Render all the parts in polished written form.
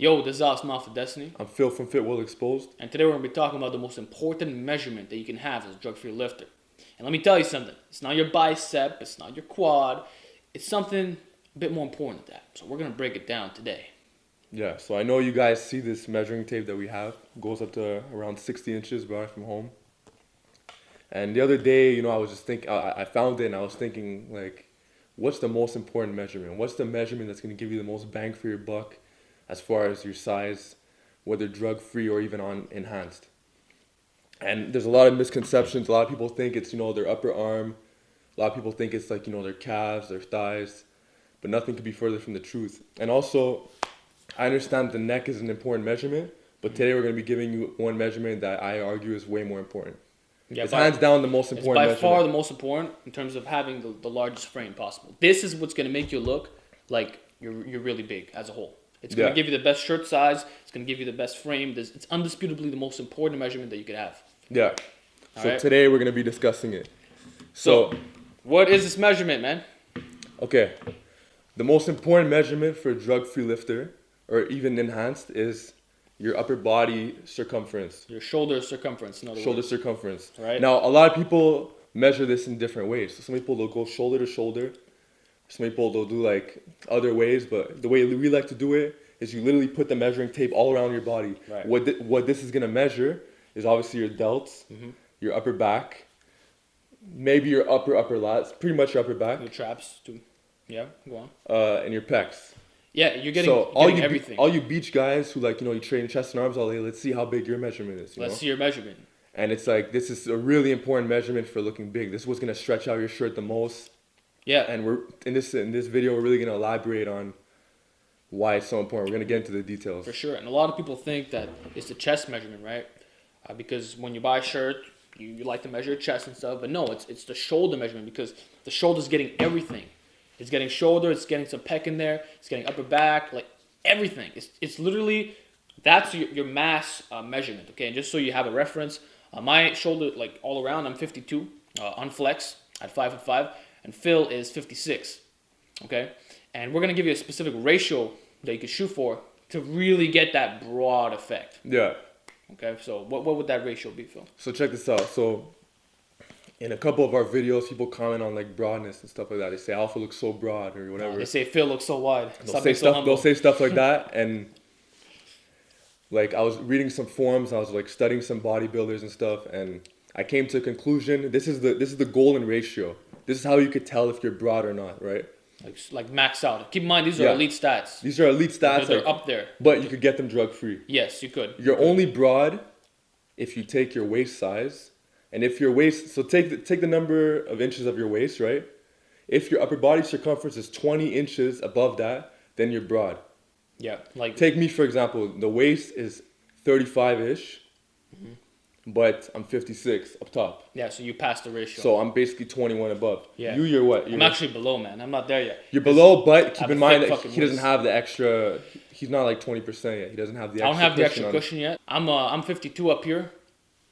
Yo, this is Alex Mouth of Destiny. I'm Phil from Fit World Exposed. And today we're going to be talking about the most important measurement that you can have as a drug-free lifter. And let me tell you something. It's not your bicep. It's not your quad. It's something a bit more important than that. So we're going to break it down today. Yeah, so I know you guys see this measuring tape that we have. It goes up to around 60 inches, brought it from home. And the other day, I was just thinking, I found it and I was thinking, like, what's the most important measurement? What's the measurement that's going to give you the most bang for your buck as far as your size, whether drug-free or even on enhanced? And there's a lot of misconceptions. A lot of people think it's, their upper arm. A lot of people think it's like, their calves, their thighs. But nothing could be further from the truth. And also, I understand the neck is an important measurement, but today we're going to be giving you one measurement that I argue is way more important. Yeah, it's hands down the most important measurement. It's by far the most important in terms of having the largest frame possible. This is what's going to make you look like you're really big as a whole. It's going to give you the best shirt size. It's going to give you the best frame. It's undisputably the most important measurement that you could have. Yeah. So today we're going to be discussing it. So what is this measurement, man? Okay. The most important measurement for a drug-free lifter, or even enhanced, is your upper body circumference. Your shoulder circumference, in other shoulder words. circumference. Right. Now, a lot of people measure this in different ways. So some people, they'll go shoulder to shoulder. Some people, they'll do like other ways. But the way we like to do it is you literally put the measuring tape all around your body. Right. What this is going to measure is obviously your delts, your upper back, maybe your upper lats, pretty much your upper back. Your traps, too. Yeah, go on. And your pecs. Yeah, you're getting everything. All you beach guys who you train chest and arms all day, let's see how big your measurement is. Let's see your measurement. And it's like, this is a really important measurement for looking big. This is what's going to stretch out your shirt the most. Yeah. And we're in this video, we're really going to elaborate on why it's so important. We're going to get into the details. For sure. And a lot of people think that it's the chest measurement, right? Because when you buy a shirt, you like to measure your chest and stuff. But no, it's the shoulder measurement, because the shoulder's getting everything. It's getting shoulder, it's getting some pec in there, it's getting upper back, like everything. It's literally, that's your mass measurement, okay? And just so you have a reference, my shoulder, like all around, I'm 52, on flex at 5'5", and Phil is 56, okay? And we're gonna give you a specific ratio that you can shoot for to really get that broad effect. Yeah. Okay, so what would that ratio be, Phil? So check this out. So in a couple of our videos, people comment on like broadness and stuff like that. They say Alpha looks so broad or whatever. They say Phil looks so wide. They'll say stuff like that. And like, I was reading some forums, I was like studying some bodybuilders and stuff, and I came to a conclusion. This is the golden ratio. This is how you could tell if you're broad or not, right? Like max out. Keep in mind, these are elite stats. These are elite stats. They're up there. But you could get them drug free. Yes, you could. You're only broad if you take your waist size. And if your waist, so take the number of inches of your waist, right? If your upper body circumference is 20 inches above that, then you're broad. Yeah, like take me for example. The waist is 35-ish, but I'm 56 up top. Yeah, so you passed the ratio. So I'm basically 21 above. Yeah. You're what? I'm actually below, man. I'm not there yet. You're below, but keep in mind that he doesn't waist. have the extra. He's not like 20% yet. He doesn't have the. I don't have the extra cushion yet. I'm 52 up here,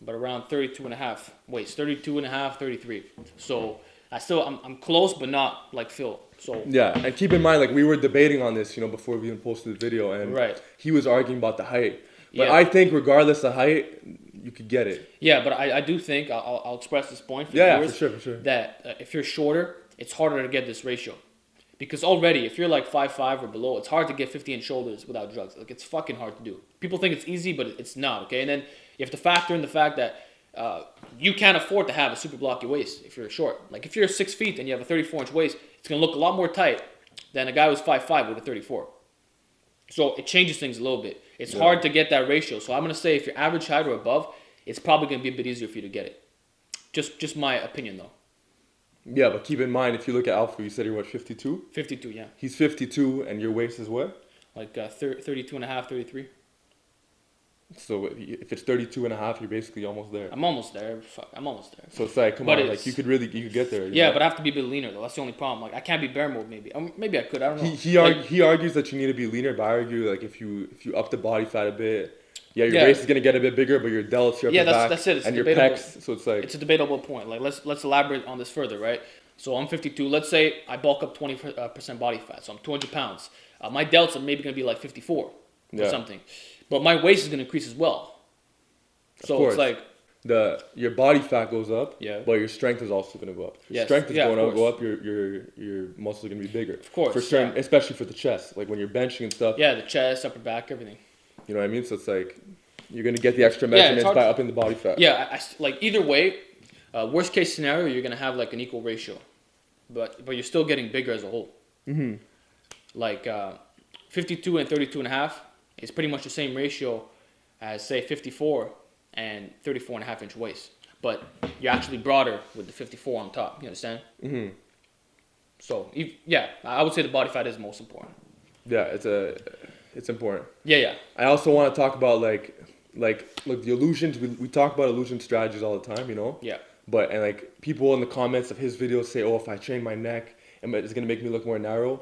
but around 32 and a half waist, 32 and a half, 33. So I'm close, but not like Phil. So yeah, and keep in mind, like, we were debating on this, before we even posted the video, and he was arguing about the height. But I think regardless of height, you could get it. Yeah, but I do think I'll express this point for viewers, for sure. That if you're shorter, it's harder to get this ratio. Because already, if you're like 5'5" or below, it's hard to get 50-inch shoulders without drugs. Like, it's fucking hard to do. People think it's easy, but it's not, okay? And then you have to factor in the fact that you can't afford to have a super blocky waist if you're short. Like, if you're 6 feet and you have a 34-inch waist, it's going to look a lot more tight than a guy who's 5'5" with a 34. So it changes things a little bit. It's hard to get that ratio. So I'm going to say if you're average height or above, it's probably going to be a bit easier for you to get it. Just my opinion, though. Yeah, but keep in mind, if you look at Alpha, you said you're what, 52? 52, yeah. He's 52, and your waist is what? Like 32 and a half, 33. So if it's 32 and a half, you're basically almost there. I'm almost there. Fuck, I'm almost there. So it's like, come on, like, you could get there. Yeah, but I have to be a bit leaner, though. That's the only problem. Like, I can't be bear mode, maybe. Maybe I could. I don't know. He argues that you need to be leaner, but I argue, like, if you up the body fat a bit, your waist is gonna get a bit bigger, but your delts, your upper back, that's it. It's and your debatable. pecs. So it's like, it's a debatable point. Like, let's elaborate on this further, right? So I'm 52. Let's say I bulk up 20% body fat. So I'm 200 pounds. My delts are maybe going to be like 54. or something. But my waist is going to increase as well. So course. it's like your body fat goes up, Yeah. but your strength is also going to go up. Your Yes. strength is Yeah, going of to go course. up. Your muscles are going to be bigger. Of course, For certain, yeah. especially for the chest, like when you're benching and stuff. the chest, upper back, everything. You know what I mean? So it's like you're going to get the extra Yeah, it's measurements hard by to- upping the body fat. Yeah, like either way, worst case scenario, you're gonna have like an equal ratio, but you're still getting bigger as a whole. Mm-hmm. Like 52 and 32 and a half is pretty much the same ratio as say 54 and 34 and a half inch waist, but you're actually broader with the 54 on top. You understand? Mm-hmm. So yeah, I would say the body fat is most important. Yeah, it's important. Yeah. I also want to talk about like look, the illusions. We talk about illusion strategies all the time, you know. Yeah. But and like people in the comments of his videos say, oh, if I train my neck, it's gonna make me look more narrow.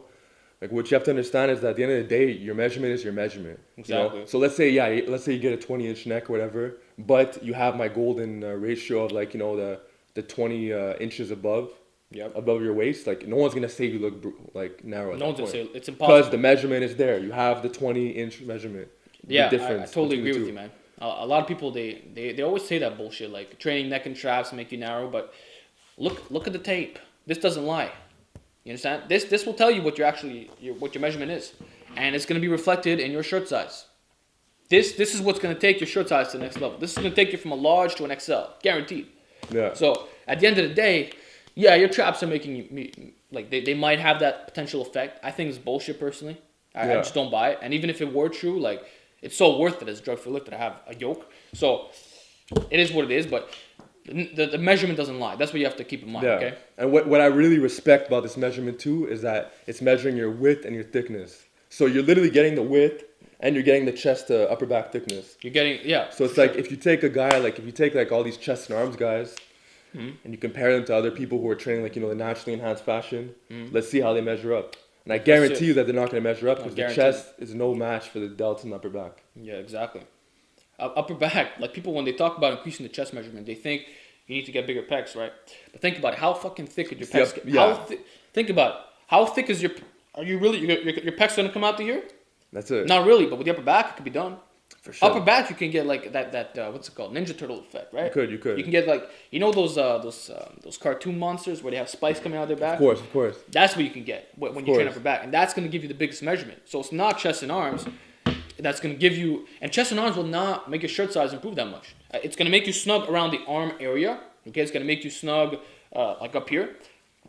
Like what you have to understand is that at the end of the day, your measurement is your measurement. Exactly. You know? So let's say you get a 20-inch neck or whatever, but you have my golden ratio of like, you know, the 20 inches above your waist. Like no one's gonna say you look like narrow. At No that one's gonna point. say it's impossible Because the measurement is there. You have the 20-inch measurement. Yeah, The I difference totally between the agree with two. you, man. A lot of people they always say that bullshit, like training neck and traps make you narrow, but look at the tape. This doesn't lie. You understand? This will tell you what what your measurement is, and it's gonna be reflected in your shirt size. This is what's gonna take your shirt size to the next level. This is gonna take you from a large to an XL, guaranteed. Yeah. So at the end of the day, yeah, your traps are making you like they might have that potential effect. I think it's bullshit personally. I just don't buy it. And even if it were true, like it's so worth it as a drug-free lift to have a yoke. So it is what it is, but the measurement doesn't lie. That's what you have to keep in mind. Yeah. Okay. And what I really respect about this measurement too is that it's measuring your width and your thickness. So you're literally getting the width and you're getting the chest to upper back thickness. You're getting So it's like if you take a guy like if you take like all these chest and arms guys, and you compare them to other people who are training like, you know, the naturally enhanced fashion, let's see how they measure up. And I guarantee you that they're not going to measure up because the chest is no match for the delts and upper back. Yeah, exactly. Upper back, like people when they talk about increasing the chest measurement, they think you need to get bigger pecs, right? But think about it. How fucking thick are your pecs? Think about it. How thick is are you really, your pecs going to come out to here? That's it. Not really, but with the upper back, it could be done. For sure. Upper back, you can get like that what's it called? Ninja Turtle effect, right? You could. You can get like, you know those cartoon monsters where they have spikes coming out of their back? Of course. That's what you can get when you train upper back. And that's going to give you the biggest measurement. So it's not chest and arms. That's going to give you... And chest and arms will not make your shirt size improve that much. It's going to make you snug around the arm area. Okay, it's going to make you snug like up here.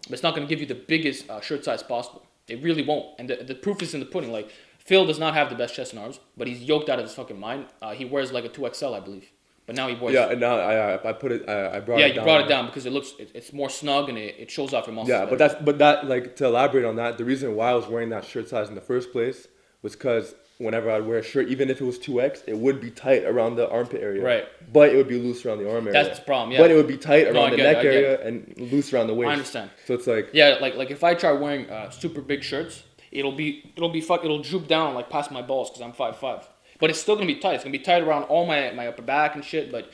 But it's not going to give you the biggest shirt size possible. It really won't. And the proof is in the pudding. Like, Phil does not have the best chest and arms, but he's yoked out of his fucking mind. He wears like a 2XL, I believe. But now he wears... Yeah, and now I put it... I brought it down. Yeah, you brought it down because it's more snug and it shows off your muscles. Yeah, but that like to elaborate on that, the reason why I was wearing that shirt size in the first place was because whenever I'd wear a shirt, even if it was 2X, it would be tight around the armpit area. Right. But it would be loose around the arm area. That's the problem, yeah. But it would be tight around the neck it. area and loose around the waist. I understand. So it's like... Yeah, like if I try wearing super big shirts, it'll droop down like past my balls because I'm 5'5". But it's still gonna be tight. It's gonna be tight around all my upper back and shit. But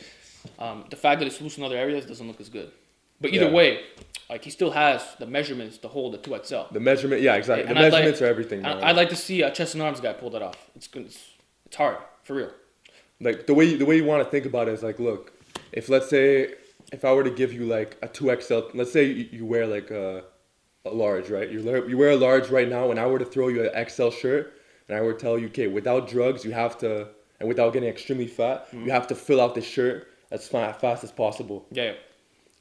the fact that it's loose in other areas doesn't look as good. But either way, like he still has the measurements to hold the 2XL. The measurement, yeah, exactly. And the measurements are everything. I'd like to see a chest and arms guy pull that off. It's good. It's hard for real. Like the way you want to think about it is like, look, if let's say if I were to give you like a 2XL, let's say you wear like a large, right? You wear a large right now, and I were to throw you an XL shirt, and I were to tell you, okay, without drugs, you have to, and without getting extremely fat, you have to fill out this shirt as fast as possible. Yeah.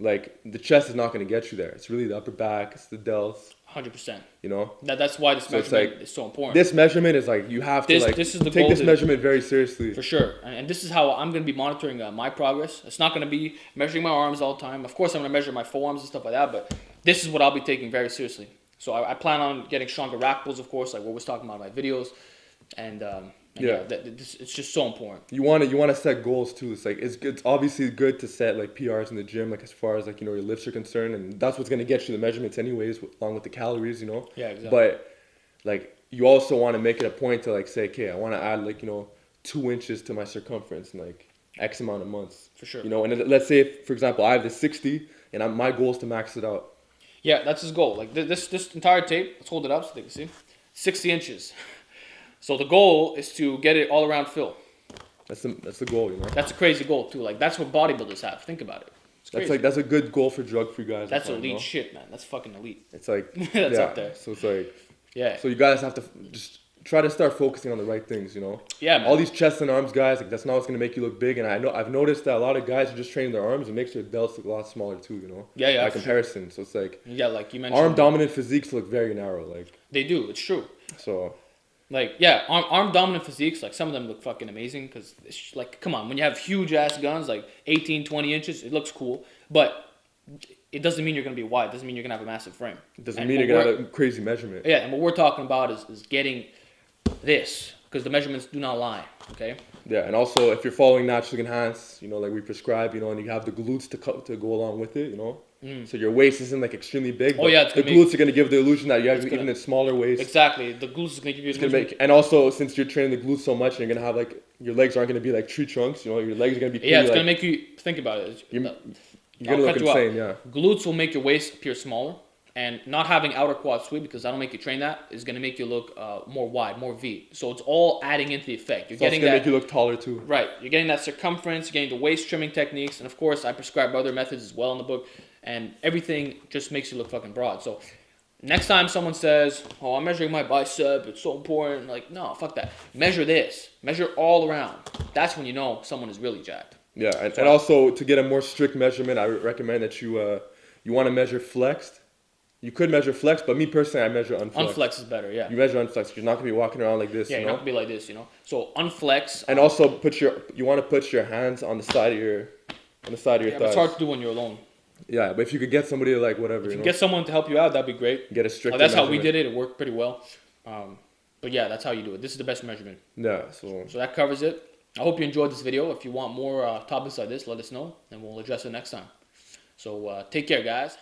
Like the chest is not going to get you there. It's really the upper back, it's the delts. 100%. You know. That's why this measurement is so important. This measurement is like you have to this is the take this measurement very seriously. For sure, and this is how I'm going to be monitoring my progress. It's not going to be measuring my arms all the time. Of course, I'm going to measure my forearms and stuff like that, but this is what I'll be taking very seriously. So I plan on getting stronger rack pulls, of course, like what was talking about in my videos, and it's just so important. You want to set goals too. It's like it's obviously good to set like PRs in the gym, like as far as like, you know, your lifts are concerned, and that's what's gonna get you the measurements anyways, along with the calories, you know. Yeah, exactly. But like you also want to make it a point to like say, okay, I want to add like, you know, 2 inches to my circumference in like X amount of months. For sure. You know, and let's say if, for example, I have the 60, and my goal is to max it out. Yeah, that's his goal. Like this entire tape, let's hold it up so they can see. 60 inches. So the goal is to get it all around fill. That's the goal, you know. That's a crazy goal too. Like that's what bodybuilders have. Think about it. It's crazy. That's a good goal for drug-free guys. That's I find, elite you know? shit, man. That's fucking elite. It's like That's yeah. up there. So it's like Yeah. so you guys have to just try to start focusing on the right things, you know. Yeah, man. All these chest and arms guys, like that's not what's gonna make you look big. And I've noticed that a lot of guys are just training their arms. It makes their delts look a lot smaller too, you know. Yeah. By comparison, so it's like Yeah, like you mentioned. arm dominant physiques look very narrow, like. They do. It's true. So. Like, yeah, arm dominant physiques, like some of them look fucking amazing because, like, come on, when you have huge ass guns, like 18, 20 inches, it looks cool. But it doesn't mean you're going to be wide. It doesn't mean you're going to have a massive frame. It doesn't mean you're going to have a crazy measurement. Yeah, and what we're talking about is getting this because the measurements do not lie, okay? Yeah, and also if you're following Naturally Enhanced, you know, like we prescribe, you know, and you have the glutes to go along with it, you know. So your waist isn't like extremely big. Oh yeah, the glutes are gonna give the illusion that you have even a smaller waist. Exactly, the glutes is gonna give you. It's gonna make, and also since you're training the glutes so much, you're gonna have like your legs aren't gonna be like tree trunks. You know, your legs are gonna be. Yeah, it's like, gonna make you think about it. You're gonna look insane. Yeah. Glutes will make your waist appear smaller, and not having outer quad sweep because I don't make you train that is gonna make you look more wide, more V. So it's all adding into the effect. You're getting gonna that. Make you look taller too. Right, you're getting that circumference. You're getting the waist trimming techniques, and of course, I prescribe other methods as well in the book. And everything just makes you look fucking broad. So next time someone says, "Oh, I'm measuring my bicep. It's so important." Like, no, fuck that. Measure this. Measure all around. That's when you know someone is really jacked. Yeah, and also to get a more strict measurement, I recommend that you want to measure flexed. You could measure flexed, but me personally, I measure unflexed. Unflexed is better, yeah. You measure unflexed. You're not gonna be walking around like this. Yeah, you you're know? not gonna be like this, you know. So unflex. And also you want to put your hands on the side of your thighs. It's hard to do when you're alone. Yeah, but if you could get somebody to like whatever, If you get someone to help you out, that'd be great. Get a strict. That's how we did it. It worked pretty well. But yeah, that's how you do it. This is the best measurement. Yeah. So that covers it. I hope you enjoyed this video. If you want more topics like this, let us know, and we'll address it next time. So take care, guys.